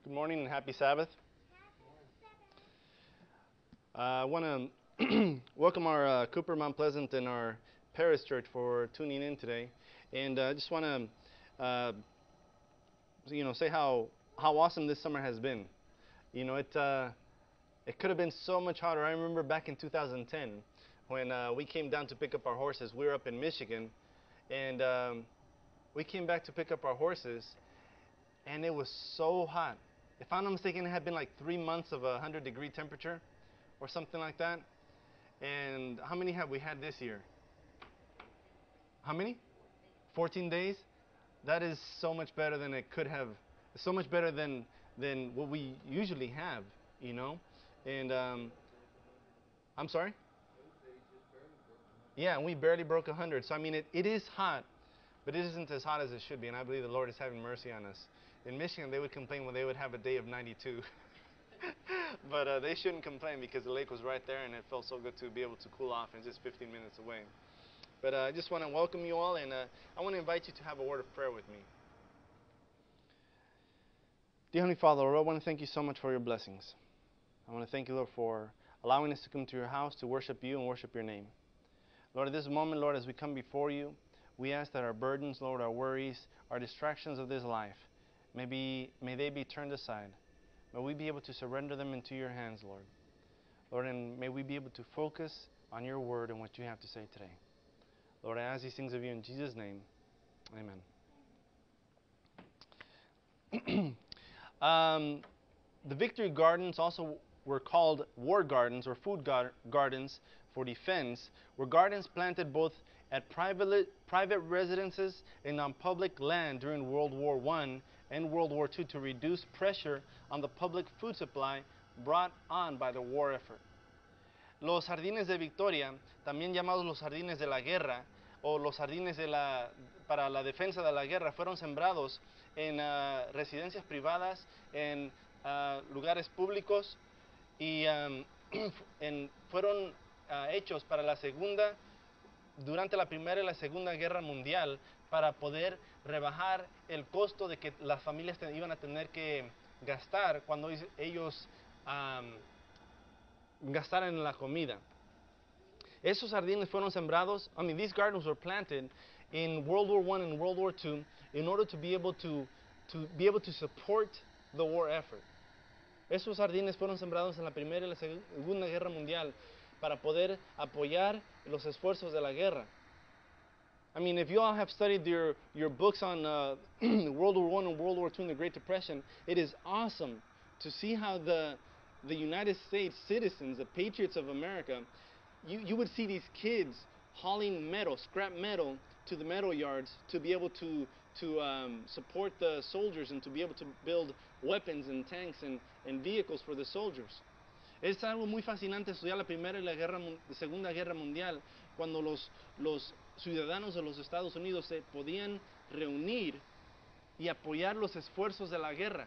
Good morning and happy Sabbath. I want to welcome our Cooper Mount Pleasant and our Paris Church for tuning in today, and I just want to say how awesome this summer has been. It could have been so much hotter. I remember back in 2010 when we came down to pick up our horses. We were up in Michigan, and we came back to pick up our horses, and it was so hot. If I'm not mistaken, it had been like 3 months of 100-degree temperature or something like that. And how many have we had this year? How many? 14 days? That is so much better than it could have. So much better than what we usually have, you know? And I'm sorry? Yeah, and we barely broke 100. So, I mean, it is hot, but it isn't as hot as it should be. And I believe the Lord is having mercy on us. In Michigan, they would complain when they would have a day of 92. But they shouldn't complain because the lake was right there and it felt so good to be able to cool off and just 15 minutes away. But I just want to welcome you all, and I want to invite you to have a word of prayer with me. Dear Heavenly Father, Lord, I want to thank you so much for your blessings. I want to thank you, Lord, for allowing us to come to your house to worship you and worship your name. Lord, at this moment, Lord, as we come before you, we ask that our burdens, Lord, our worries, our distractions of this life, may they be turned aside. May we be able to surrender them into your hands, Lord. Lord, and may we be able to focus on your word and what you have to say today. Lord, I ask these things of you in Jesus' name. Amen. The Victory Gardens also were called war gardens or food gardens for defense, were gardens planted both at private residences and on public land during World War I and World War II to reduce pressure on the public food supply brought on by the war effort. Los jardines de Victoria, también llamados los jardines de la guerra o los jardines para la defensa de la guerra, fueron sembrados en residencias privadas, en lugares públicos y fueron hechos para durante la Primera y la Segunda Guerra Mundial para poder rebajar el costo de que las familias iban a tener que gastar cuando ellos gastaran en la comida. Esos jardines fueron sembrados, these gardens were planted in World War I and World War II in order to be able to support the war effort. Esos jardines fueron sembrados en la Primera y la Segunda Guerra Mundial para poder apoyar los esfuerzos de la guerra. I mean, if you all have studied your books on World War I and World War II and the Great Depression, it is awesome to see how the United States citizens, the patriots of America, you would see these kids hauling metal, scrap metal, to the metal yards to be able to support the soldiers and to be able to build weapons and tanks and vehicles for the soldiers. Es algo muy fascinante estudiar la Primera y la Segunda Guerra Mundial, cuando los ciudadanos de los Estados Unidos se podían reunir y apoyar los esfuerzos de la guerra.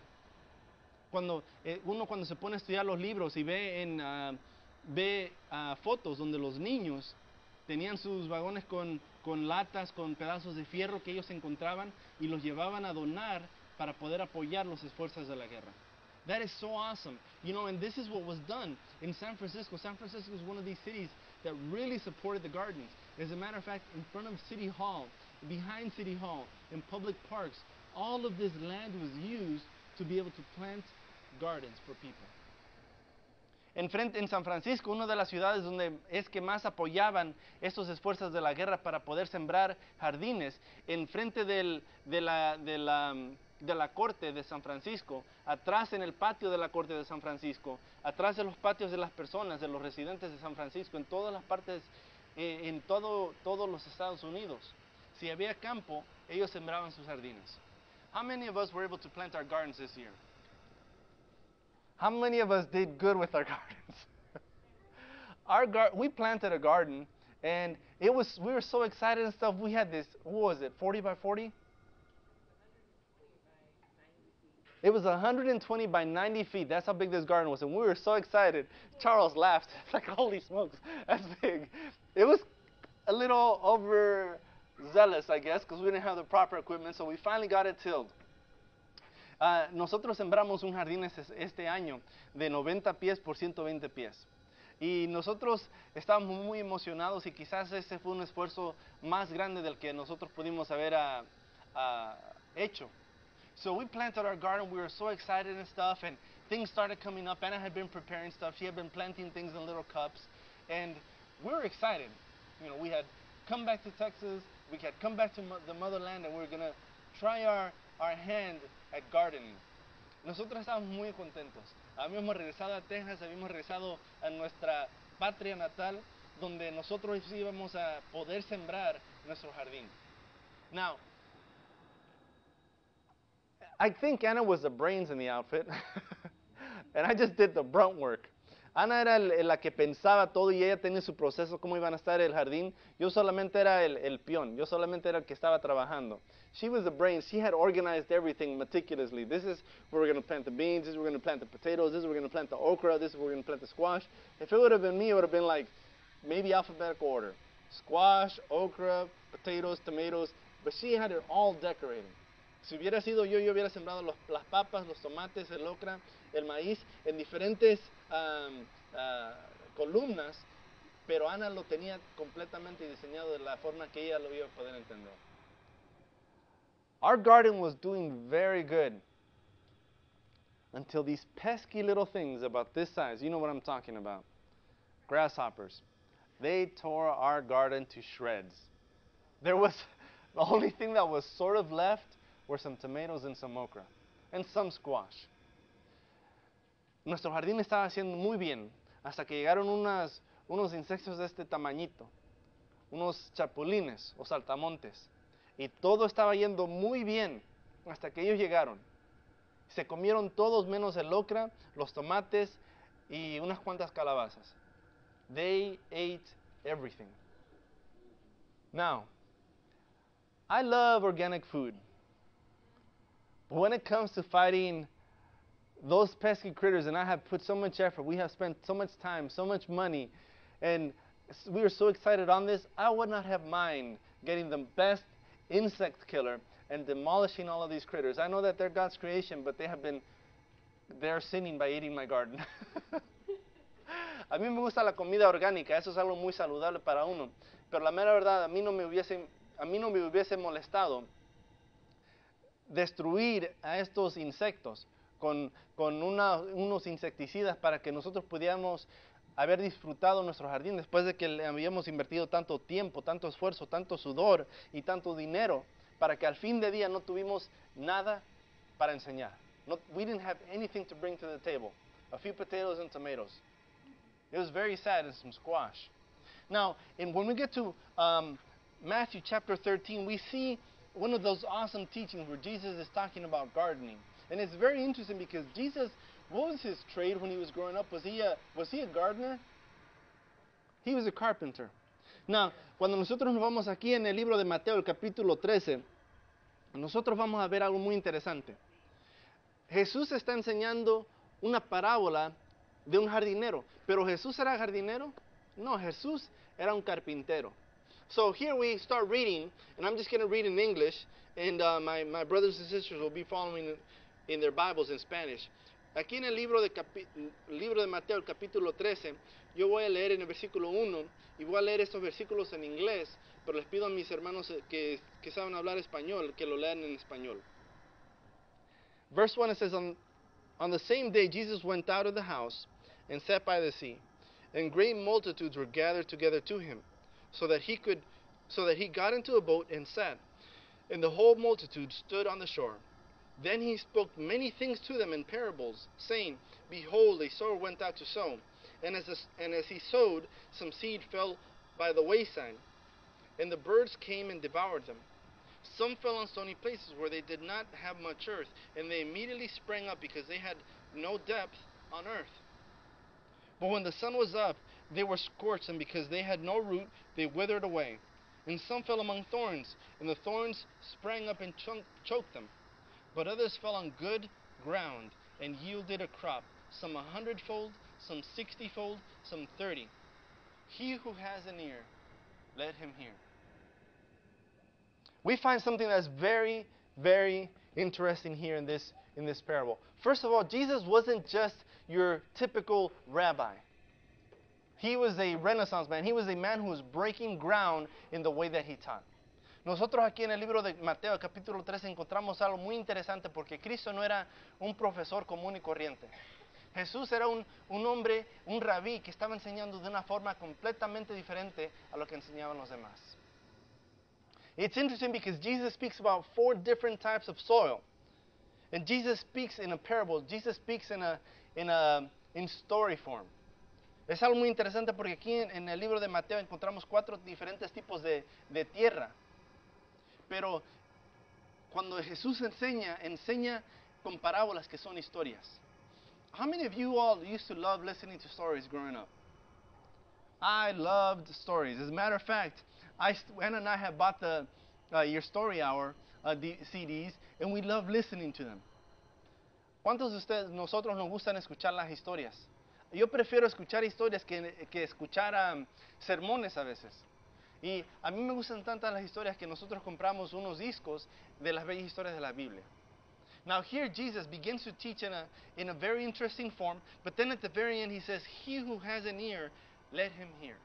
Cuando se pone a estudiar los libros y ve fotos donde los niños tenían sus vagones con latas, con pedazos de fierro que ellos encontraban y los llevaban a donar para poder apoyar los esfuerzos de la guerra. That is so awesome. And this is what was done in San Francisco. San Francisco is one of these cities that really supported the gardens. As a matter of fact, in front of City Hall, behind City Hall, in public parks, all of this land was used to be able to plant gardens for people. En San Francisco, una de las ciudades donde es que más apoyaban estos esfuerzos de la guerra para poder sembrar jardines, enfrente de la corte de San Francisco, atrás en el patio de la corte de San Francisco, atrás de los patios de las personas, de los residentes de San Francisco, en todas las partes, en todos los Estados Unidos. Si había campo, ellos sembraban sus jardines. How many of us were able to plant our gardens this year? How many of us did good with our gardens? We planted a garden, and we were so excited and stuff. We had this, what was it, 40 by 40? It was 120 by 90 feet. That's how big this garden was, and we were so excited. Charles laughed. It's like, holy smokes, that's big. It was a little overzealous, I guess, because we didn't have the proper equipment, so we finally got it tilled. Nosotros sembramos un jardín este año de 90 pies por 120 pies. Y nosotros estábamos muy emocionados y quizás ese fue un esfuerzo más grande del que nosotros pudimos haber hecho. So we planted our garden, we were so excited and stuff, and things started coming up. Anna had been preparing stuff, she had been planting things in little cups, and we were excited. You know, we had come back to Texas, we had come back to the motherland, and we were going to try our hand at gardening. Nosotros estábamos muy contentos. Habíamos regresado a Texas, habíamos regresado a nuestra patria natal, donde nosotros íbamos a poder sembrar nuestro jardín. Now, I think Anna was the brains in the outfit, and I just did the brunt work. Ana era la que pensaba todo y ella tenía su proceso, cómo iban a estar el jardín. Yo solamente era el peón, yo solamente era el que estaba trabajando. She was the brains. She had organized everything meticulously. This is where we're going to plant the beans, this is where we're going to plant the potatoes, this is where we're going to plant the okra, this is where we're going to plant the squash. If it would have been me, it would have been like maybe alphabetical order. Squash, okra, potatoes, tomatoes, but she had it all decorated. Si hubiera sido yo hubiera sembrado las papas, los tomates, el okra, el maíz en diferentes columnas, pero Ana lo tenía completamente diseñado de la forma que ella lo iba a poder entender. Our garden was doing very good until these pesky little things about this size, you know what I'm talking about, grasshoppers, they tore our garden to shreds. There was, the only thing that was sort of left were some tomatoes and some okra, and some squash. Nuestro jardín estaba haciendo muy bien, hasta que llegaron unos insectos de este tamañito, unos chapulines o saltamontes, y todo estaba yendo muy bien, hasta que ellos llegaron. Se comieron todos menos el okra, los tomates y unas cuantas calabazas. They ate everything. Now, I love organic food. But when it comes to fighting those pesky critters, and I have put so much effort, we have spent so much time, so much money, and we were so excited on this, I would not have mind getting the best insect killer and demolishing all of these critters. I know that they're God's creation, but they're sinning by eating my garden. A mí me gusta la comida orgánica, eso es algo muy saludable para uno, pero la mera verdad, a mí no me hubiese molestado destruir a estos insectos con unos insecticidas para que nosotros pudiéramos haber disfrutado nuestro jardín después de que le habíamos invertido tanto tiempo, tanto esfuerzo, tanto sudor y tanto dinero para que al fin de día no tuvimos nada para enseñar. We didn't have anything to bring to the table. A few potatoes and tomatoes. It was very sad, and some squash. Now, when we get to Matthew chapter 13, we see one of those awesome teachings where Jesus is talking about gardening. And it's very interesting because Jesus, what was his trade when he was growing up? Was he a gardener? He was a carpenter. Now, cuando nosotros nos vamos aquí en el libro de Mateo, el capítulo 13, nosotros vamos a ver algo muy interesante. Jesús está enseñando una parábola de un jardinero. ¿Pero Jesús era jardinero? No, Jesús era un carpintero. So here we start reading, and I'm just going to read in English, and my brothers and sisters will be following in their Bibles in Spanish. Aquí en el libro de Mateo, el capítulo 13, yo voy a leer en el versículo 1, y voy a leer estos versículos en inglés, pero les pido a mis hermanos que saben hablar español, que lo lean en español. Verse 1, it says, on the same day Jesus went out of the house and sat by the sea, and great multitudes were gathered together to him, so that he got into a boat and sat, and the whole multitude stood on the shore. Then he spoke many things to them in parables, saying, Behold, a sower went out to sow, and as he sowed, some seed fell by the wayside, and the birds came and devoured them. Some fell on stony places where they did not have much earth, and they immediately sprang up because they had no depth on earth. But when the sun was up, they were scorched, and because they had no root, they withered away. And some fell among thorns, and the thorns sprang up and choked them. But others fell on good ground, and yielded a crop, some 100-fold, some 60-fold, some 30. He who has an ear, let him hear. We find something that's very, very interesting here in this in this parable. First of all, Jesus wasn't just your typical rabbi. He was a Renaissance man. He was a man who was breaking ground in the way that he taught. Nosotros aquí en el libro de Mateo, capítulo 3, encontramos algo muy interesante porque Cristo no era un profesor común y corriente. Jesús era un hombre, un rabí que estaba enseñando de una forma completamente diferente a lo que enseñaban los demás. It's interesting because Jesus speaks about 4 different types of soil. And Jesus speaks in a parable. Jesus speaks in story form. Es algo muy interesante porque aquí en el libro de Mateo encontramos 4 diferentes tipos de tierra. Pero cuando Jesús enseña con parábolas que son historias. How many of you all used to love listening to stories growing up? I loved stories. As a matter of fact, Anna and I have bought the Your Story Hour CDs, and we love listening to them. ¿Cuántos de nosotros nos gustan escuchar las historias? Yo prefiero escuchar historias que escuchar sermones a veces. Y a mí me gustan tantas las historias que nosotros compramos unos discos de las bellas historias de la Biblia. Now here Jesus begins to teach in a very interesting form, but then at the very end he says, "He who has an ear, let him hear."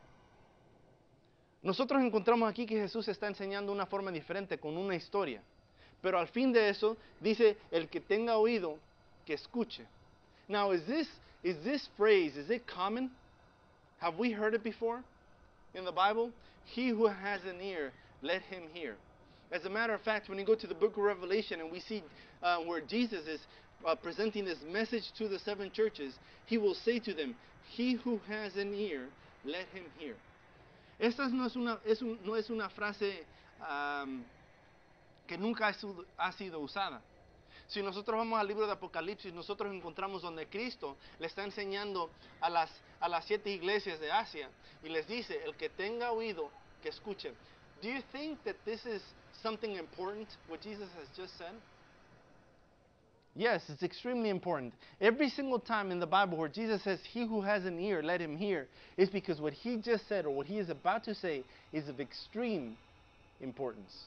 Nosotros encontramos aquí que Jesús está enseñando una forma diferente con una historia. Pero al fin de eso dice, el que tenga oído, que escuche. Now is this phrase, is it common? Have we heard it before in the Bible? He who has an ear, let him hear. As a matter of fact, when you go to the book of Revelation and we see where Jesus is presenting this message to the 7 churches, he will say to them, he who has an ear, let him hear. Esta no es una frase que nunca ha sido usada. Si nosotros vamos al libro de Apocalipsis, nosotros encontramos donde Cristo le está enseñando a las 7 iglesias de Asia y les dice, el que tenga oído, que escuche. Do you think that this is something important, what Jesus has just said? Yes, it's extremely important. Every single time in the Bible where Jesus says, he who has an ear, let him hear, is because what he just said or what he is about to say is of extreme importance.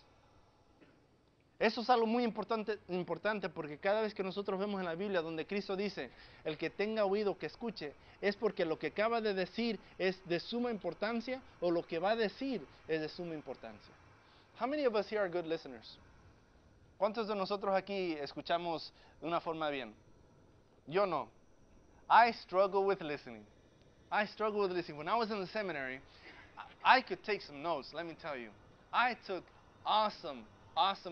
Eso es algo muy importante porque cada vez que nosotros vemos en la Biblia donde Cristo dice, el que tenga oído que escuche, es porque lo que acaba de decir es de suma importancia o lo que va a decir es de suma importancia. How many of us here are good listeners? ¿Cuántos de nosotros aquí escuchamos de una forma bien? Yo no. I struggle with listening. When I was in the seminary, I could take some notes, let me tell you. I took awesome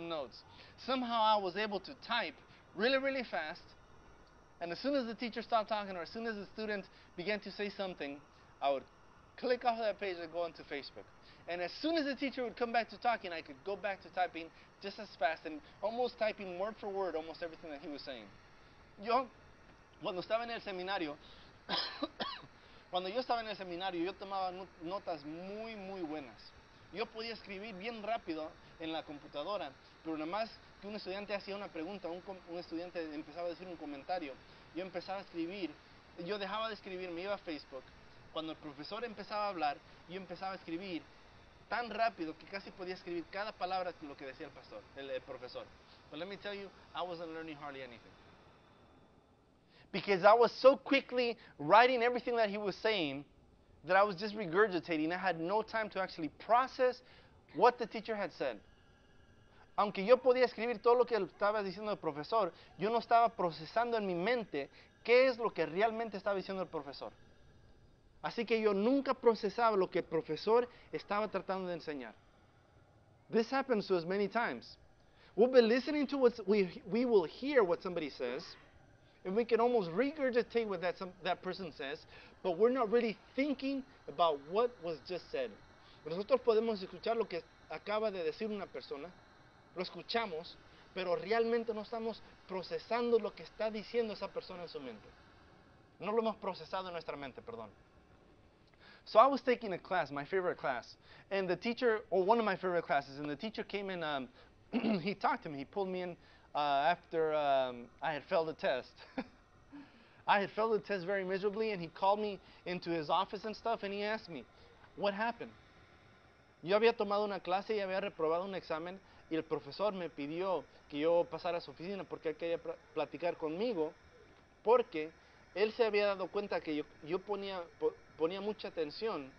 notes. Somehow I was able to type really, really fast. And as soon as the teacher stopped talking or as soon as the student began to say something, I would click off that page and go into Facebook. And as soon as the teacher would come back to talking, I could go back to typing just as fast and almost typing word for word almost everything that he was saying. Yo, cuando estaba en el seminario, yo tomaba notas muy, muy buenas. Yo podía escribir bien rápido en la computadora, pero nada más que un estudiante hacía una pregunta, un estudiante empezaba a decir un comentario, yo empezaba a escribir, yo dejaba de escribir, me iba a Facebook. Cuando el profesor empezaba a hablar, yo empezaba a escribir tan rápido que casi podía escribir cada palabra de lo que decía el profesor. But let me tell you, I wasn't learning hardly anything. Because I was so quickly writing everything that he was saying that I was just regurgitating. I had no time to actually process what the teacher had said. Aunque yo podía escribir todo lo que estaba diciendo el profesor, yo no estaba procesando en mi mente qué es lo que realmente estaba diciendo el profesor. Así que yo nunca procesaba lo que el profesor estaba tratando de enseñar. This happens to us many times. We'll be listening to we will hear what somebody says, and we can almost regurgitate what that person says, but we're not really thinking about what was just said. Nosotros podemos escuchar lo que acaba de decir una persona, lo escuchamos, pero realmente no estamos procesando lo que está diciendo esa persona en su mente. No lo hemos procesado en nuestra mente, perdón. So I was taking a class, my favorite class, and the teacher, or one of my favorite classes, and the teacher came in, he talked to me, he pulled me in after I had failed the test. I had failed the test very miserably, and he called me into his office and stuff, and he asked me, what happened? Yo había tomado una clase y había reprobado un examen, y el profesor me pidió que yo pasara a su oficina porque él quería platicar conmigo, porque él se había dado cuenta que yo ponía mucha atención,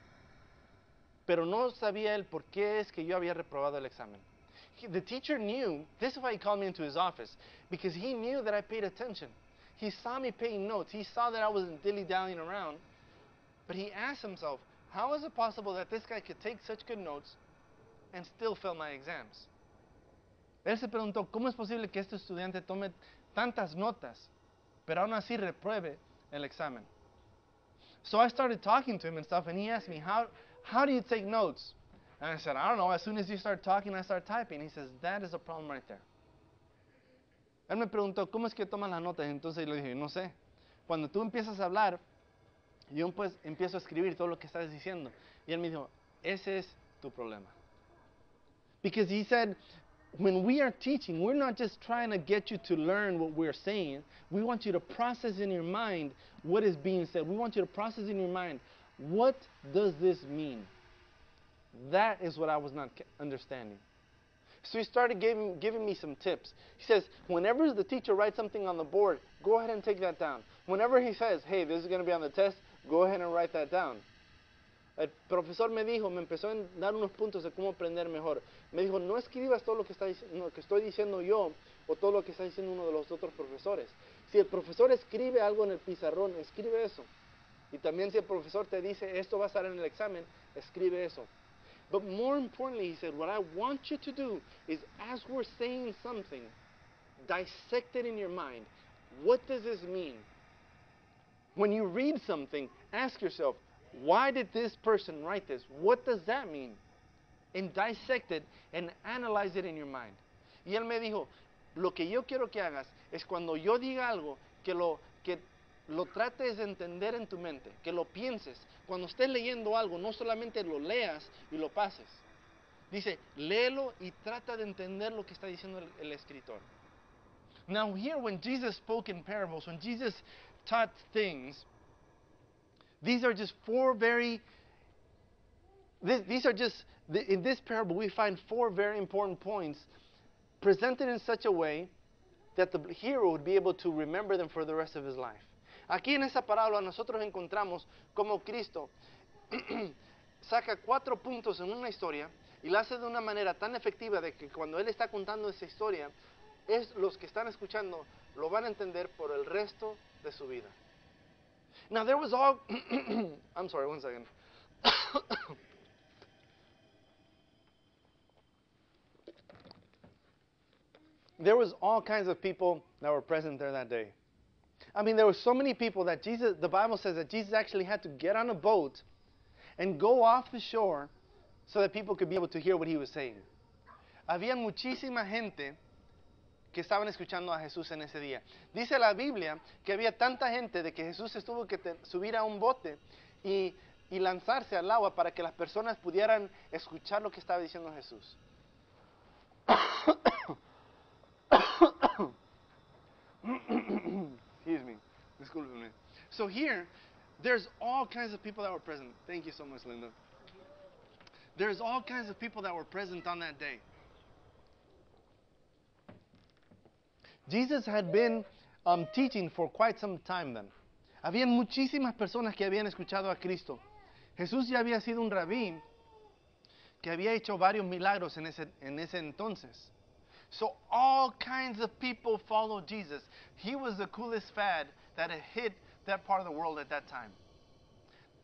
pero no sabía él por qué es que yo había reprobado el examen. The teacher knew, this is why he called me into his office, because he knew that I paid attention. He saw me paying notes. He saw that I wasn't dilly-dallying around. But he asked himself, how is it possible that this guy could take such good notes and still fail my exams? Él se preguntó, ¿cómo es posible que este estudiante tome tantas notas, pero aún así repruebe el examen? So I started talking to him and stuff, and he asked me, how do you take notes? And I said, I don't know. As soon as you start talking, I start typing. He says, that is a problem right there. Él me preguntó, ¿cómo es que tomas las notas? Entonces le dije, no sé. Cuando tú empiezas a hablar, yo pues empiezo a escribir todo lo que estás diciendo. Y él me dijo, ese es tu problema. Because he said, when we are teaching, we're not just trying to get you to learn what we're saying. We want you to process in your mind what is being said. We want you to process in your mind, what does this mean? That is what I was not understanding. So he started giving me some tips. He says, whenever the teacher writes something on the board, go ahead and take that down. Whenever he says, hey, this is going to be on the test, go ahead and write that down. El profesor me empezó a dar unos puntos de cómo aprender mejor. Me dijo, no escribas todo lo que estoy diciendo yo o todo lo que está diciendo uno de los otros profesores. Si el profesor escribe algo en el pizarrón, escribe eso. Y también si el profesor te dice, esto va a estar en el examen, escribe eso. But more importantly, he said, what I want you to do is, as we're saying something, dissect it in your mind. What does this mean? When you read something, ask yourself, why did this person write this? What does that mean? And dissect it and analyze it in your mind. Y él me dijo, lo que yo quiero que hagas es cuando yo diga algo, que lo trates de entender en tu mente, que lo pienses. Cuando estés leyendo algo, no solamente lo leas y lo pases. Dice, léelo y trata de entender lo que está diciendo el escritor. Now here, when Jesus spoke in parables, when Jesus taught things, these are just in this parable we find four very important points presented in such a way that the hero would be able to remember them for the rest of his life. Aquí en esa parábola nosotros encontramos cómo Cristo saca 4 puntos en una historia y la hace de una manera tan efectiva de que cuando Él está contando esa historia, los que están escuchando lo van a entender por el resto de su vida. Now there was all... I'm sorry, one second. There was all kinds of people that were present there that day. I mean, there were so many people that the Bible says that Jesus actually had to get on a boat and go off the shore so that people could be able to hear what he was saying. Había muchísima gente que estaban escuchando a Jesús en ese día. Dice la Biblia que había tanta gente de que Jesús tuvo que subir a un bote y lanzarse al agua para que las personas pudieran escuchar lo que estaba diciendo Jesús. Excuse me. Discúlpeme. So here, there's all kinds of people that were present. Thank you so much, Linda. There's all kinds of people that were present on that day. Jesus had been teaching for quite some time then. Habían muchísimas personas que habían escuchado a Cristo. Jesús ya había sido un rabí que había hecho varios milagros en ese entonces. So all kinds of people followed Jesus. He was the coolest fad that had hit that part of the world at that time.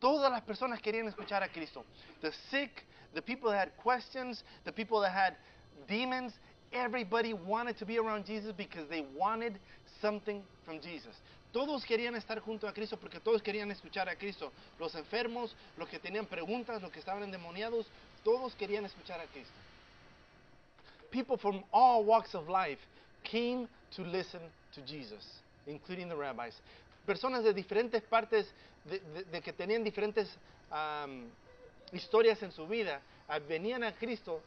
Todas las personas querían escuchar a Cristo. The sick, the people that had questions, the people that had demons, everybody wanted to be around Jesus because they wanted something from Jesus. Todos querían estar junto a Cristo porque todos querían escuchar a Cristo. Los enfermos, los que tenían preguntas, los que estaban endemoniados, todos querían escuchar a Cristo. People from all walks of life came to listen to Jesus, including the rabbis. Personas de diferentes partes, de que tenían diferentes historias en su vida, venían a Cristo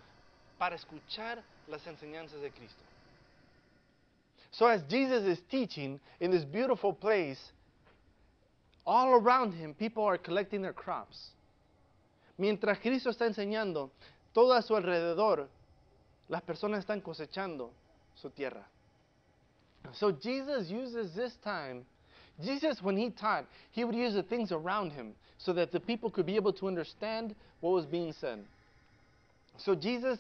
para escuchar las enseñanzas de Cristo. So as Jesus is teaching in this beautiful place, all around him, people are collecting their crops. Mientras Cristo está enseñando, todo a su alrededor, las personas están cosechando su tierra. So Jesus uses this time. Jesus, when he taught, he would use the things around him so that the people could be able to understand what was being said. So Jesus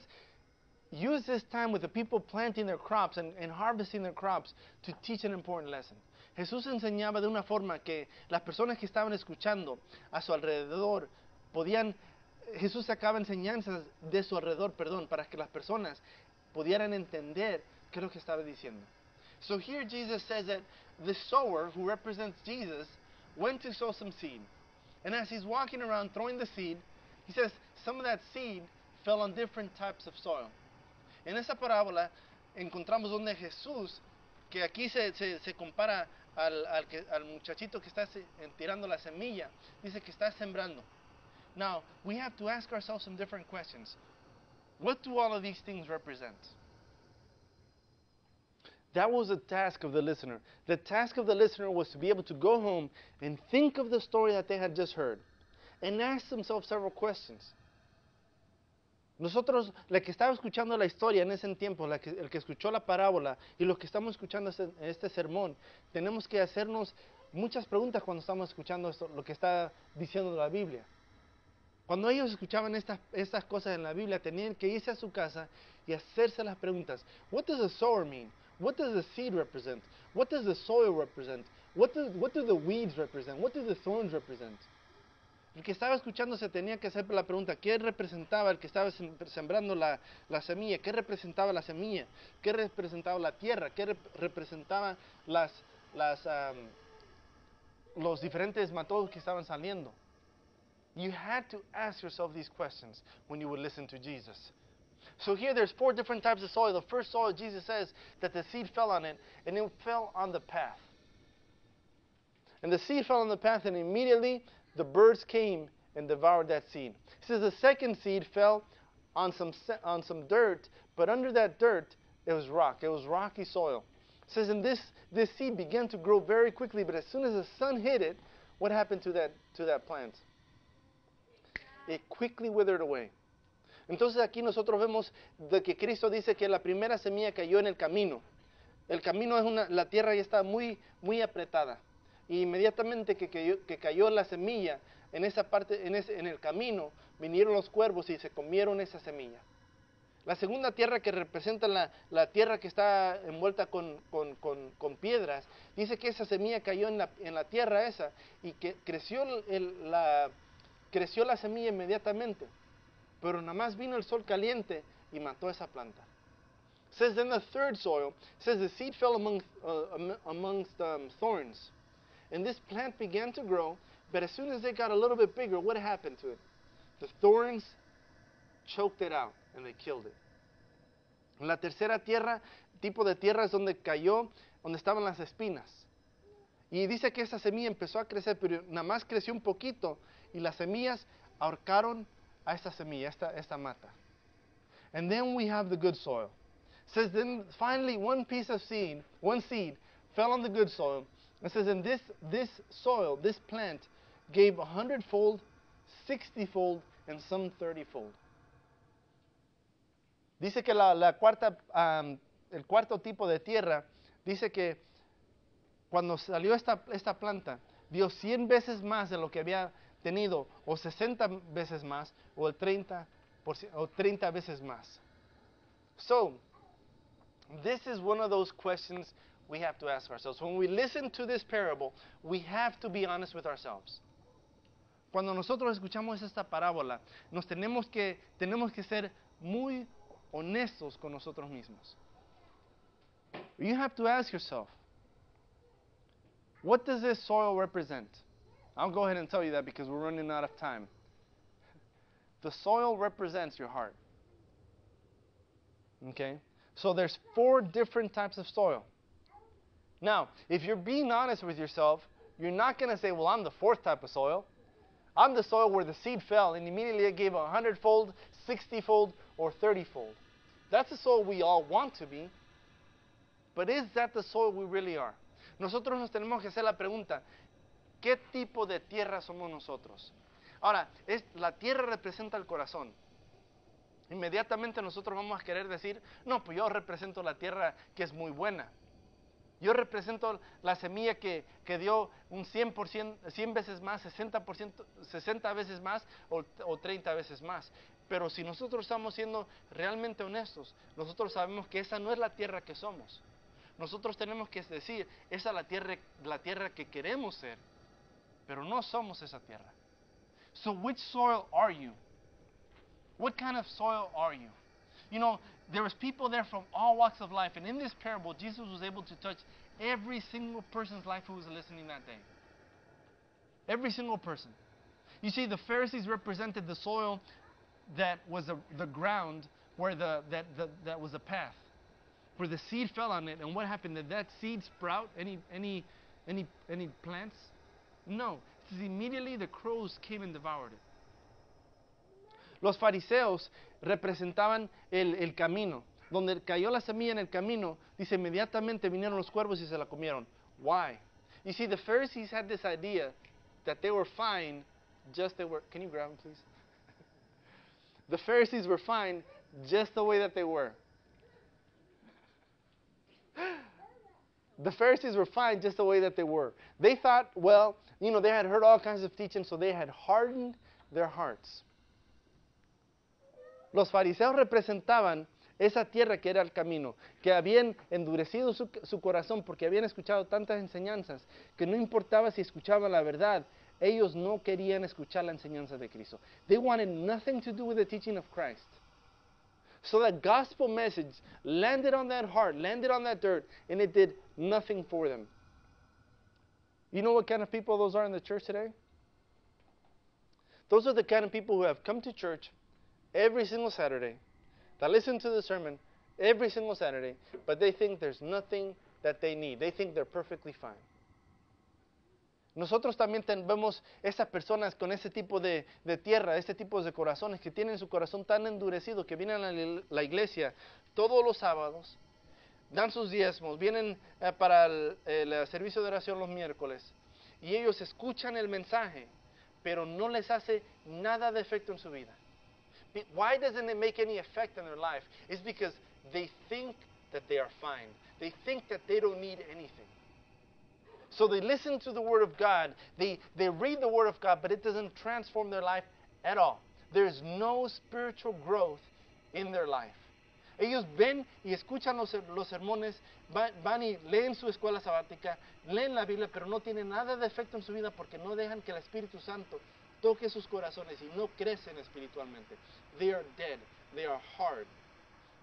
used this time with the people planting their crops and harvesting their crops to teach an important lesson. Jesús enseñaba de una forma que las personas que estaban escuchando a su alrededor podían, Jesús sacaba enseñanzas de su alrededor, para que las personas pudieran entender qué es lo que estaba diciendo. So here Jesus says that the sower, who represents Jesus, went to sow some seed. And as he's walking around throwing the seed, he says some of that seed fell on different types of soil. En esa parábola encontramos donde Jesús, que aquí se compara al muchachito que está tirando la semilla, dice que está sembrando. Now, we have to ask ourselves some different questions. What do all of these things represent? That was the task of the listener. The task of the listener was to be able to go home and think of the story that they had just heard and ask themselves several questions. Nosotros, la que estaba escuchando la historia en ese tiempo, el que escuchó la parábola y los que estamos escuchando este sermón, tenemos que hacernos muchas preguntas cuando estamos escuchando esto, lo que está diciendo la Biblia. Cuando ellos escuchaban estas cosas en la Biblia, tenían que irse a su casa y hacerse las preguntas. What does the sower mean? What does the seed represent? What does the soil represent? What do the weeds represent? What do the thorns represent? El que estaba escuchando se tenía que hacer la pregunta, ¿qué representaba el que estaba sembrando la semilla? ¿Qué representaba la semilla? ¿Qué representaba la tierra? ¿Qué representaban los diferentes matodos que estaban saliendo? You had to ask yourself these questions when you would listen to Jesus. So here there's 4 different types of soil. The first soil, Jesus says that the seed fell on it, and it fell on the path. And the seed fell on the path, and immediately the birds came and devoured that seed. He says the second seed fell on some dirt, but under that dirt it was rock. It was rocky soil. It says, and this seed began to grow very quickly, but as soon as the sun hit it, what happened to that plant? It quickly withered away. Entonces aquí nosotros vemos de que Cristo dice que la primera semilla cayó en el camino. El camino es la tierra ya está muy, muy apretada. Y inmediatamente que cayó la semilla en esa parte, en el camino, vinieron los cuervos y se comieron esa semilla. La segunda tierra, que representa la tierra que está envuelta con piedras, dice que esa semilla cayó en la tierra esa y que creció la semilla inmediatamente. Pero nada más vino el sol caliente y mató esa planta. It says then the third soil, says the seed fell amongst thorns. And this plant began to grow, but as soon as it got a little bit bigger, what happened to it? The thorns choked it out and they killed it. La tercera tierra, tipo de tierra es donde cayó, donde estaban las espinas. Y dice que esa semilla empezó a crecer, pero nada más creció un poquito y las semillas ahorcaron a esta semilla, esta mata. And then we have the good soil. It says then finally one seed fell on the good soil. It says and this soil, this plant, gave 100-fold, 60-fold, and some 30-fold. Dice que el cuarto tipo de tierra, dice que cuando salió esta planta, dio 100 veces más de lo que había tenido, o 60 veces más, o 30 veces más. So, this is one of those questions we have to ask ourselves. When we listen to this parable, we have to be honest with ourselves. Cuando nosotros escuchamos esta parábola, tenemos que ser muy honestos con nosotros mismos. You have to ask yourself, what does this soil represent? I'll go ahead and tell you that because we're running out of time. The soil represents your heart. Okay? So there's 4 different types of soil. Now, if you're being honest with yourself, you're not going to say, well, I'm the 4th type of soil. I'm the soil where the seed fell and immediately it gave 100-fold, 60-fold, or 30-fold. That's the soil we all want to be. But is that the soil we really are? Nosotros nos tenemos que hacer la pregunta, ¿qué tipo de tierra somos nosotros? Ahora, la tierra representa el corazón. inmediatamente nosotros vamos a querer decir, no, pues yo represento la tierra que es muy buena. Yo represento la semilla que dio un 100%, 100 veces más, 60%, 60 veces más o 30 veces más. Pero si nosotros estamos siendo realmente honestos, nosotros sabemos que esa no es la tierra que somos. Nosotros tenemos que decir, esa es la tierra que queremos ser, pero no somos esa tierra. So which soil are you? What kind of soil are you? You know, there was people there from all walks of life, and in this parable, Jesus was able to touch every single person's life who was listening that day. Every single person. You see, the Pharisees represented the soil that was the ground where that was a path, where the seed fell on it, and what happened? Did that seed sprout any plants? No. It says immediately the crows came and devoured it. Los fariseos representaban el camino. Donde cayó la semilla en el camino, dice, inmediatamente vinieron los cuervos y se la comieron. Why? You see, the Pharisees had this idea that they were fine, just they were. Can you grab them, please? The Pharisees were fine just the way that they were. The Pharisees were fine just the way that they were. They thought, well, you know, they had heard all kinds of teaching, so they had hardened their hearts. Los fariseos representaban esa tierra que era el camino, que habían endurecido su corazón porque habían escuchado tantas enseñanzas que no importaba si escuchaban la verdad, ellos no querían escuchar la enseñanza de Cristo. They wanted nothing to do with the teaching of Christ. So that gospel message landed on that heart, landed on that dirt, and it did nothing for them. You know what kind of people those are in the church today? Those are the kind of people who have come to church every single Saturday, that listen to the sermon every single Saturday, but they think there's nothing that they need. They think they're perfectly fine. Nosotros también vemos esas personas con ese tipo de tierra, este tipo de corazones que tienen su corazón tan endurecido que vienen a la iglesia todos los sábados, dan sus diezmos, vienen para el servicio de oración los miércoles y ellos escuchan el mensaje, pero no les hace nada de efecto en su vida. Why doesn't it make any effect in their life? It's because they think that they are fine. They think that they don't need anything. So they listen to the Word of God, they read the Word of God, but it doesn't transform their life at all. There's no spiritual growth in their life. Ellos ven y escuchan los sermones, van y leen su escuela sabática, leen la Biblia, pero no tienen nada de efecto en su vida porque no dejan que el Espíritu Santo toque sus corazones y no crecen espiritualmente. They are dead. They are hard.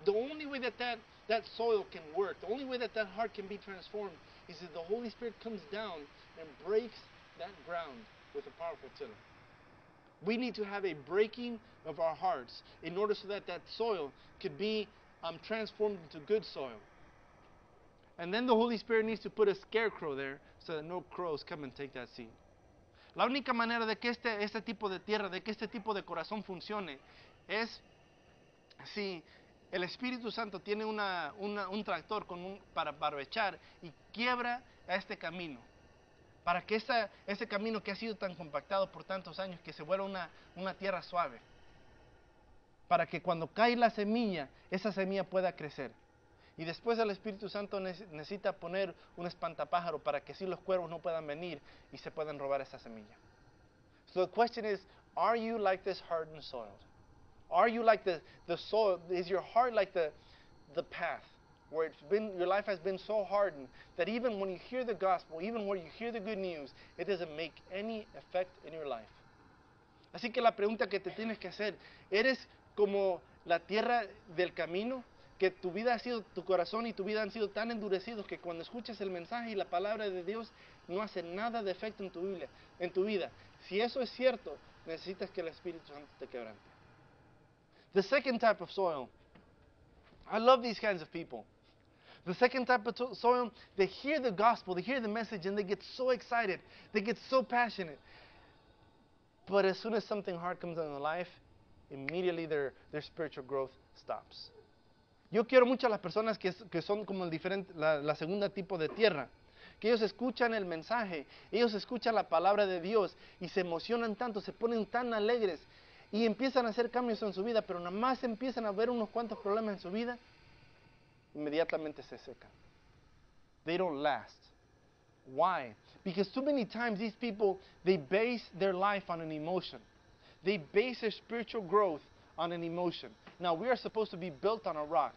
The only way that soil can work, the only way that heart can be transformed is if the Holy Spirit comes down and breaks that ground with a powerful tiller. We need to have a breaking of our hearts in order so that soil could be transformed into good soil. And then the Holy Spirit needs to put a scarecrow there so that no crows come and take that seed. La única manera de que este tipo de tierra, de que este tipo de corazón funcione, es si el Espíritu Santo tiene un tractor para barbechar y quiebra a este camino. Para que ese camino que ha sido tan compactado por tantos años, que se vuelva una tierra suave. Para que cuando cae la semilla, esa semilla pueda crecer. Y después el Espíritu Santo necesita poner un espantapájaro para que así los cuervos no puedan venir y se puedan robar esa semilla. So the question is, are you like this hardened soil? Are you like the soil? Is your heart like the path where your life has been so hardened that even when you hear the gospel, even when you hear the good news, it doesn't make any effect in your life? Así que la pregunta que te tienes que hacer, ¿eres como la tierra del camino? Que tu vida ha sido, tu corazón y tu vida han sido tan endurecidos que cuando escuchas el mensaje y la palabra de Dios no hace nada de efecto en tu vida. Si eso es cierto, necesitas que el Espíritu Santo te quebrante. The second type of soil, I love these kinds of people. The second type of soil, they hear the gospel, they hear the message, and they get so excited, they get so passionate. But as soon as something hard comes in their life, immediately their spiritual growth stops. Yo quiero mucho a las personas que son como la segunda tipo de tierra, que ellos escuchan el mensaje, ellos escuchan la palabra de Dios y se emocionan tanto, se ponen tan alegres y empiezan a hacer cambios en su vida, pero nada más empiezan a ver unos cuantos problemas en su vida, inmediatamente se secan. They don't last. Why? Because too many times these people, they base their life on an emotion. They base their spiritual growth on an emotion. Now, we are supposed to be built on a rock.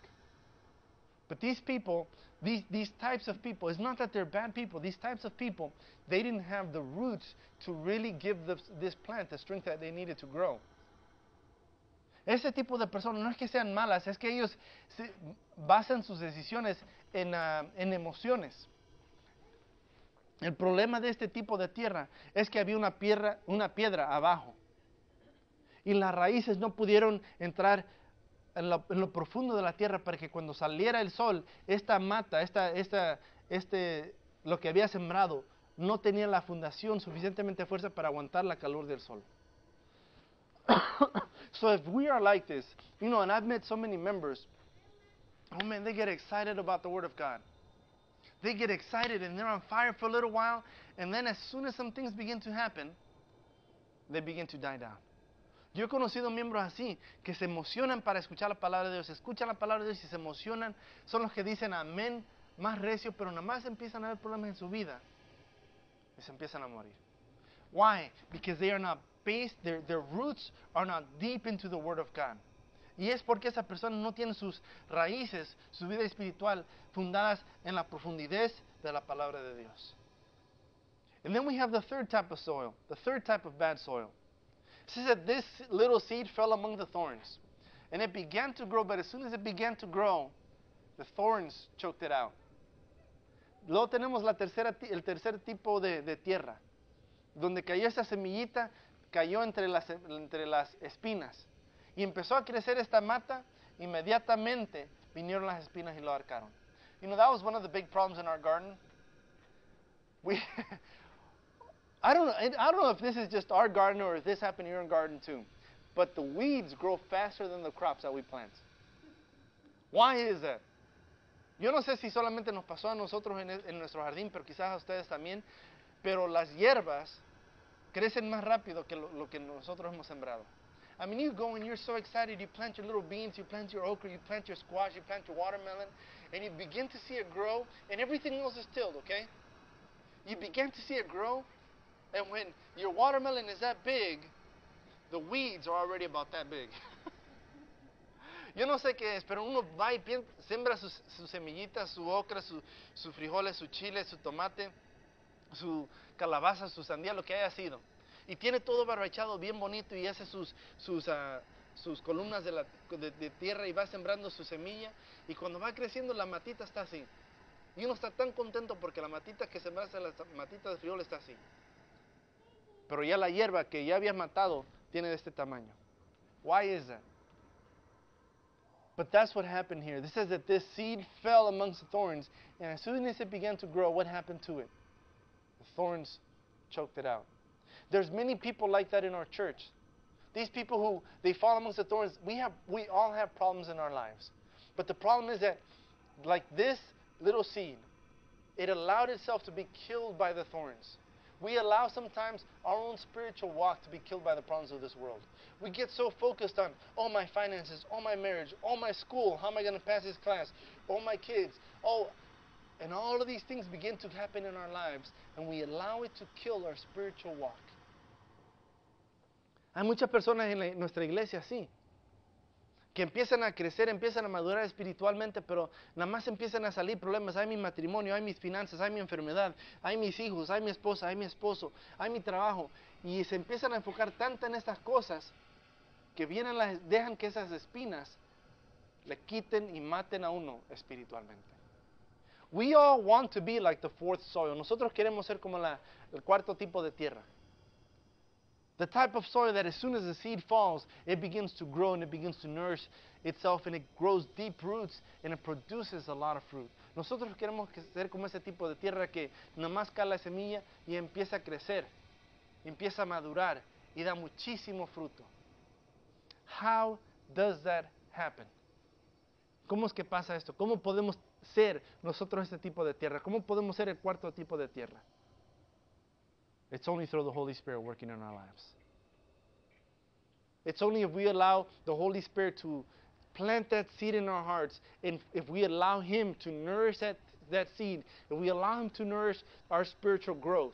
But these people, these types of people, it's not that they're bad people. These types of people, they didn't have the roots to really give this plant the strength that they needed to grow. Ese tipo de personas no es que sean malas, es que ellos basan sus decisiones en emociones. El problema de este tipo de tierra es que había una piedra abajo. Y las raíces no pudieron entrar en lo profundo de la tierra para que cuando saliera el sol, esta mata, lo que había sembrado, no tenía la fundación suficientemente fuerza para aguantar la calor del sol. So if we are like this, and I've met so many members, oh man, they get excited about the Word of God. They get excited and they're on fire for a little while, and then as soon as some things begin to happen, they begin to die down. Yo he conocido miembros así, que se emocionan para escuchar la palabra de Dios, escuchan la palabra de Dios y se emocionan, son los que dicen amén más recio, pero nada más empiezan a haber problemas en su vida y se empiezan a morir. Why? Because they are not based, their roots are not deep into the Word of God. Y es porque esa persona no tiene sus raíces, su vida espiritual, fundadas en la profundidad de la palabra de Dios. And then we have the third type of soil, the third type of bad soil. It says that this little seed fell among the thorns. And it began to grow, but as soon as it began to grow, the thorns choked it out. Luego tenemos el tercer tipo de tierra, donde cayó esa semillita, cayó entre las espinas. Y empezó a crecer esta mata, inmediatamente vinieron las espinas y lo arcaron. That was one of the big problems in our garden. I don't know if this is just our garden or if this happened in your garden too, but the weeds grow faster than the crops that we plant. Why is that? Yo no sé si solamente nos pasó a nosotros en nuestro jardín, pero quizás a ustedes también, pero las hierbas crecen más rápido que lo que nosotros hemos sembrado. I mean, you go and you're so excited, you plant your little beans, you plant your okra, you plant your squash, you plant your watermelon, and you begin to see it grow, and everything else is tilled, okay? You begin to see it grow, and when your watermelon is that big, the weeds are already about that big. Yo no sé qué es, pero uno va y siembra sus semillitas, su okra, sus frijoles, su chile, su tomate, su calabaza, su sandía, lo que haya sido. Y tiene todo barbachado bien bonito y hace sus columnas de tierra y va sembrando su semilla. Y cuando va creciendo la matita está así. Y uno está tan contento porque la matita que sembraste, la matita de frijol está así. Pero ya la hierba que ya habías matado tiene de este tamaño. Why is that? But that's what happened here. This says that this seed fell amongst the thorns, and as soon as it began to grow, what happened to it? The thorns choked it out. There's many people like that in our church. These people who they fall amongst the thorns, we all have problems in our lives. But the problem is that, like this little seed, it allowed itself to be killed by the thorns. We allow sometimes our own spiritual walk to be killed by the problems of this world. We get so focused on, oh, my finances, oh, my marriage, oh, my school, how am I going to pass this class, oh, my kids, oh, and all of these things begin to happen in our lives, and we allow it to kill our spiritual walk. Hay muchas personas en nuestra iglesia así, que empiezan a crecer, empiezan a madurar espiritualmente, pero nada más empiezan a salir problemas. Hay mi matrimonio, hay mis finanzas, hay mi enfermedad, hay mis hijos, hay mi esposa, hay mi esposo, hay mi trabajo. Y se empiezan a enfocar tanto en estas cosas que dejan que esas espinas le quiten y maten a uno espiritualmente. We all want to be like the fourth soil. Nosotros queremos ser como el cuarto tipo de tierra. The type of soil that as soon as the seed falls, it begins to grow and it begins to nourish itself and it grows deep roots and it produces a lot of fruit. Nosotros queremos ser como ese tipo de tierra que nomás cae la semilla y empieza a crecer, empieza a madurar y da muchísimo fruto. How does that happen? ¿Cómo es que pasa esto? ¿Cómo podemos ser nosotros este tipo de tierra? ¿Cómo podemos ser el cuarto tipo de tierra? It's only through the Holy Spirit working in our lives. It's only if we allow the Holy Spirit to plant that seed in our hearts, and if we allow Him to nourish that seed, if we allow Him to nourish our spiritual growth,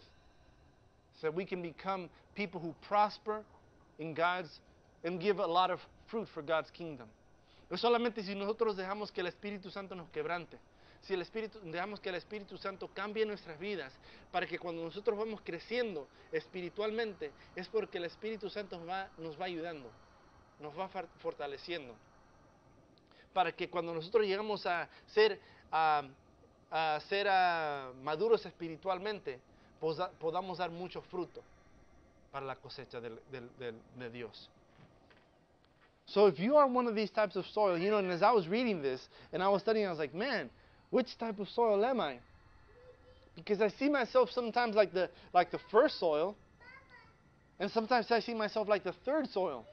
so that we can become people who prosper in God's and give a lot of fruit for God's kingdom. No solamente si nosotros dejamos que el Espíritu Santo nos quebrante, si dejamos que el Espíritu Santo cambie nuestras vidas, para que cuando nosotros vamos creciendo espiritualmente, es porque el Espíritu Santo nos va ayudando, nos va fortaleciendo, para que cuando nosotros llegamos a ser maduros espiritualmente, podamos dar mucho fruto para la cosecha de Dios. So if you are one of these types of soil, and as I was reading this and I was studying, I was like, man, which type of soil am I? Because I see myself sometimes like the first soil, and sometimes I see myself like the third soil,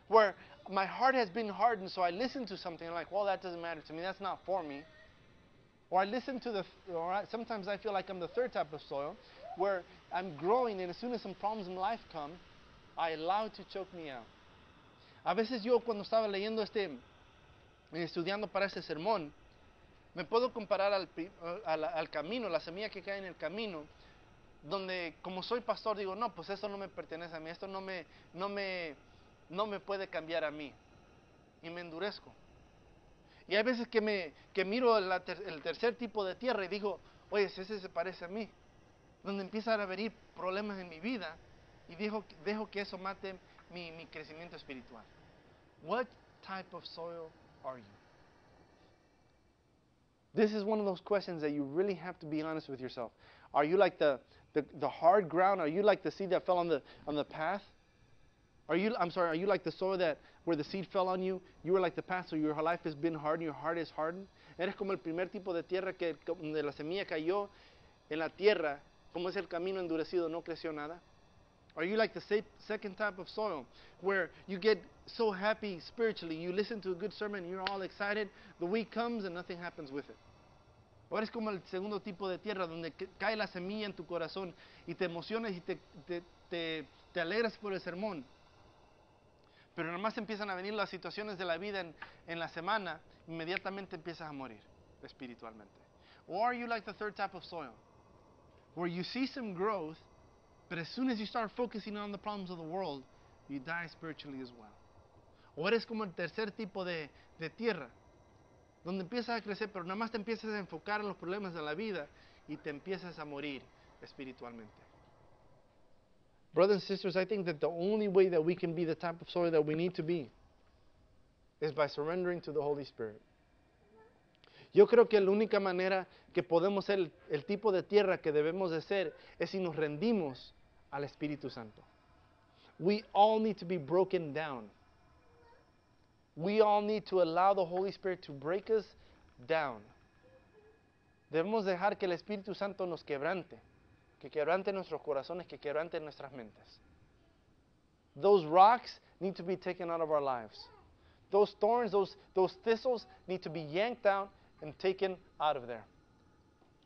where my heart has been hardened, so I listen to something, I'm like, well, that doesn't matter to me, that's not for me. Or I listen to sometimes I feel like I'm the third type of soil, where I'm growing, and as soon as some problems in life come, I allow it to choke me out. A veces yo cuando estaba leyendo estudiando para este sermón, me puedo comparar al camino, la semilla que cae en el camino, donde como soy pastor digo, no, pues eso no me pertenece a mí, esto no me puede cambiar a mí, y me endurezco. Y hay veces que miro el tercer tipo de tierra y digo, oye, ese se parece a mí, donde empiezan a venir problemas en mi vida, y dejo que eso mate mi crecimiento espiritual. What type of soil are you? This is one of those questions that you really have to be honest with yourself. Are you like the hard ground? Are you like the seed that fell on the path? Are you like the soil where the seed fell on you? You were like the path, so your life has been hardened, your heart is hardened. Eres como el primer tipo de tierra donde la semilla cayó en la tierra, como es el camino endurecido, no creció nada. Are you like the second type of soil, where you get so happy spiritually, you listen to a good sermon, you're all excited, the week comes and nothing happens with it? O eres como el segundo tipo de tierra, donde cae la semilla en tu corazón y te emocionas y te alegras por el sermón, pero nada más empiezan a venir las situaciones de la vida en la semana, inmediatamente empiezas a morir espiritualmente. Or are you like the third type of soil, where you see some growth, but as soon as you start focusing on the problems of the world, you die spiritually as well? O eres como el tercer tipo de tierra, donde empiezas a crecer, pero nada más te empiezas a enfocar en los problemas de la vida y te empiezas a morir espiritualmente. Brothers and sisters, I think that the only way that we can be the type of soil that we need to be is by surrendering to the Holy Spirit. Yo creo que la única manera que podemos ser el tipo de tierra que debemos de ser es si nos rendimos al Espíritu Santo. We all need to be broken down. We all need to allow the Holy Spirit to break us down. Debemos dejar que el Espíritu Santo nos quebrante, que quebrante nuestros corazones, que quebrante nuestras mentes. Those rocks need to be taken out of our lives. Those thorns, those thistles need to be yanked out and taken out of there.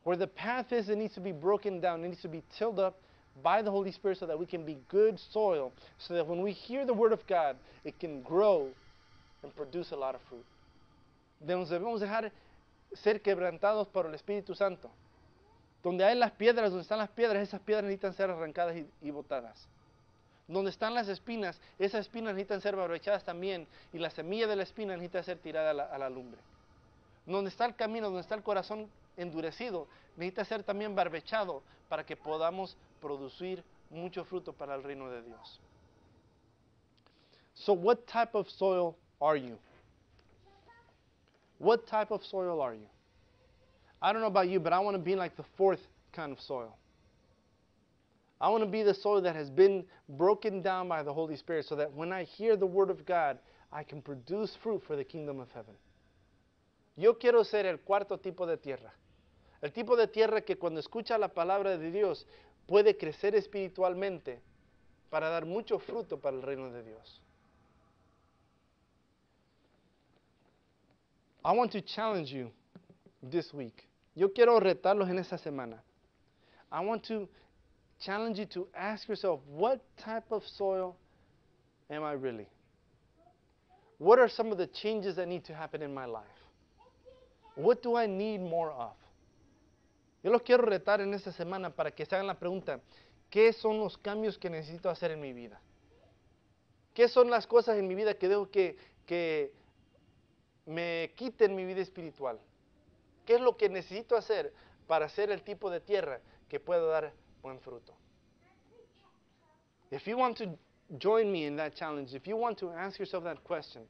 Where the path is, it needs to be broken down. It needs to be tilled up by the Holy Spirit so that we can be good soil, so that when we hear the Word of God, it can grow and produce a lot of fruit. Debemos dejar ser quebrantados por el Espíritu Santo. Donde hay las piedras, donde están las piedras, esas piedras necesitan ser arrancadas y botadas. Donde están las espinas, esas espinas necesitan ser barbechadas también, y la semilla de la espina necesita ser tirada a la lumbre. Donde está el camino, donde está el corazón endurecido, necesita ser también barbechado para que podamos producir mucho fruto para el reino de Dios. So what type of soil are you? What type of soil are you? I don't know about you, but I want to be like the fourth kind of soil. I want to be the soil that has been broken down by the Holy Spirit, so that when I hear the Word of God, I can produce fruit for the kingdom of heaven. Yo quiero ser el cuarto tipo de tierra. El tipo de tierra que cuando escucha la palabra de Dios puede crecer espiritualmente para dar mucho fruto para el reino de Dios. I want to challenge you this week. Yo quiero retarlos en esta semana. I want to challenge you to ask yourself, what type of soil am I really? What are some of the changes that need to happen in my life? What do I need more of? Yo los quiero retar en esta semana para que se hagan la pregunta, ¿qué son los cambios que necesito hacer en mi vida? ¿Qué son las cosas en mi vida que dejo que me quiten mi vida espiritual? ¿Qué es lo que necesito hacer para ser el tipo de tierra que pueda dar buen fruto? If you want to join me in that challenge, if you want to ask yourself that question,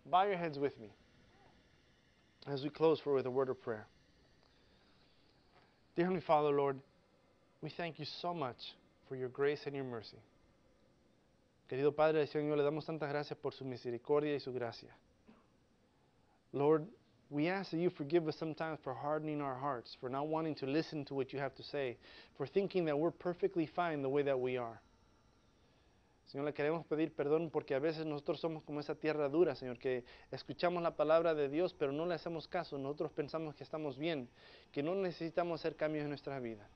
bow your heads with me as we close with a word of prayer. Dear Heavenly Father, Lord, we thank you so much for your grace and your mercy. Querido Padre del Señor, le damos tantas gracias por su misericordia y su gracia. Lord, we ask that you forgive us sometimes for hardening our hearts, for not wanting to listen to what you have to say, for thinking that we're perfectly fine the way that we are. Señor, le queremos pedir perdón porque a veces nosotros somos como esa tierra dura, Señor, que escuchamos la palabra de Dios, pero no le hacemos caso. Nosotros pensamos que estamos bien, que no necesitamos hacer cambios en nuestra vida.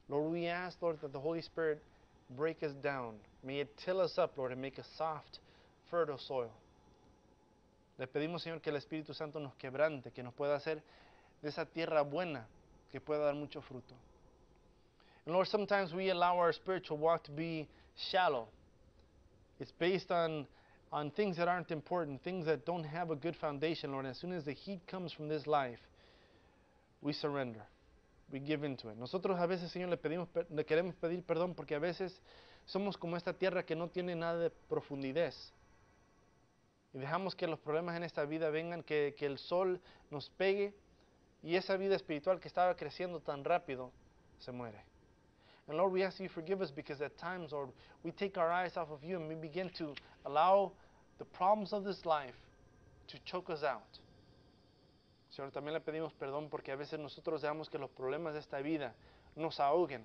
Lord, we ask, Lord, that the Holy Spirit break us down. May it till us up, Lord, and make us soft, fertile soil. Le pedimos, Señor, que el Espíritu Santo nos quebrante, que nos pueda hacer de esa tierra buena, que pueda dar mucho fruto. And Lord, sometimes we allow our spiritual walk to be shallow. It's based on things that aren't important, things that don't have a good foundation, Lord. As soon as the heat comes from this life, we surrender. We give into it. Nosotros a veces, Señor, le queremos pedir perdón porque a veces somos como esta tierra que no tiene nada de profundidad. Y dejamos que los problemas en esta vida vengan, que el sol nos pegue y esa vida espiritual que estaba creciendo tan rápido se muere. And Lord, we ask you forgive us because at times, Lord, we take our eyes off of you and we begin to allow the problems of this life to choke us out. Señor, también le pedimos perdón porque a veces nosotros dejamos que los problemas de esta vida nos ahoguen.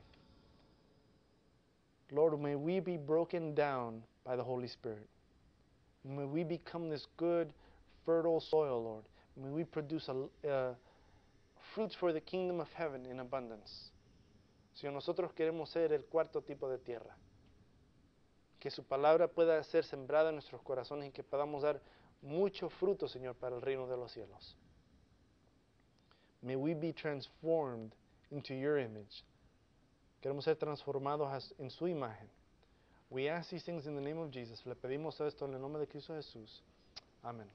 Lord, may we be broken down by the Holy Spirit. May we become this good, fertile soil, Lord. May we produce fruits for the kingdom of heaven in abundance. Señor, nosotros queremos ser el cuarto tipo de tierra. Que su palabra pueda ser sembrada en nuestros corazones y que podamos dar mucho fruto, Señor, para el reino de los cielos. May we be transformed into your image. Queremos ser transformados en su imagen. We ask these things in the name of Jesus. Le pedimos esto en el nombre de Cristo Jesús. Amén.